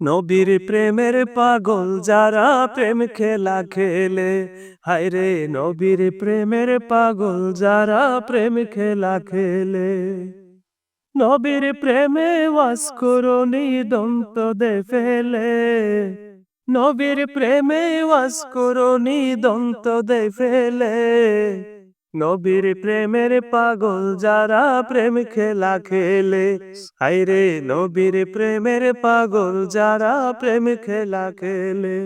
নবীর প্রেমের পাগল যারা প্রেম খেলা খেলে, হায়রে নবীর প্রেমের পাগল যারা প্রেম খেলা খেলে। নবীর প্রেমে ওয়াস করনি দন্ত দে ফেলে, নবীর প্রেমে ওয়াস করনি দন্ত দে ফেলে। নবীর প্রেমের পাগল যারা প্রেম খেলা খেলে, হায়রে নবীর প্রেমের পাগল যারা প্রেম খেলা খেলে।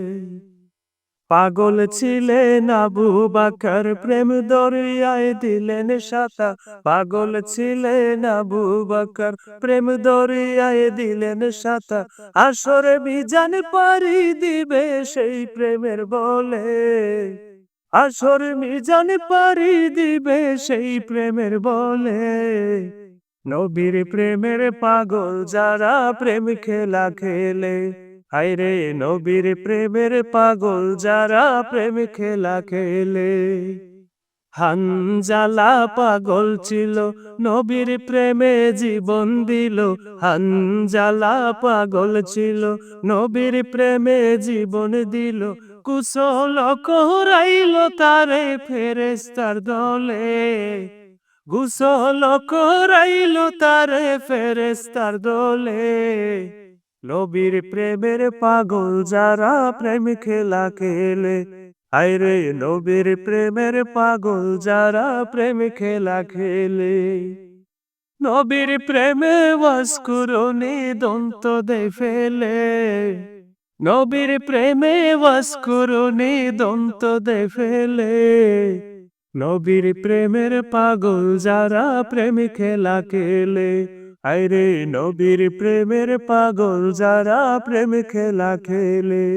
পাগল ছিলেন আবু বকর প্রেম দরিয়ায় দিলেন সাঁতার, পাগল ছিলেন আবু বকর প্রেম দরিয়ায় দিলেন সাঁতার। আসরে মিজান পারি দিবে সেই প্রেমের বলে, আসর মিজান পারি দিবে সেই প্রেমের বলে। নবীর প্রেমের পাগল যারা প্রেম খেলা খেলে, হায়রে নবীর প্রেমের পাগল যারা প্রেম খেলা খেলে। হানজালা পাগল ছিল নবীর প্রেমে জীবন দিল, হানজালা পাগল ছিল নবীর প্রেমে জীবন দিল। কুশল করাইল তারে ফেরেশতার দলে, কুশল করাইল তারে ফেরেশতার দলে। নবীর প্রেমের পাগল যারা প্রেম খেলা খেলে, হায়রে নবীর প্রেমের পাগল যারা প্রেম খেলা খেলে। নবীর প্রেমে ওয়াস করনি দন্ত দে ফেলে, নবীর প্রেমে ওয়াস করনি দন্ত দে ফেলে। নবীর প্রেমের পাগল যারা প্রেম খেলা খেলে, হায়রে নবীর প্রেমের পাগল যারা প্রেম খেলা খেলে।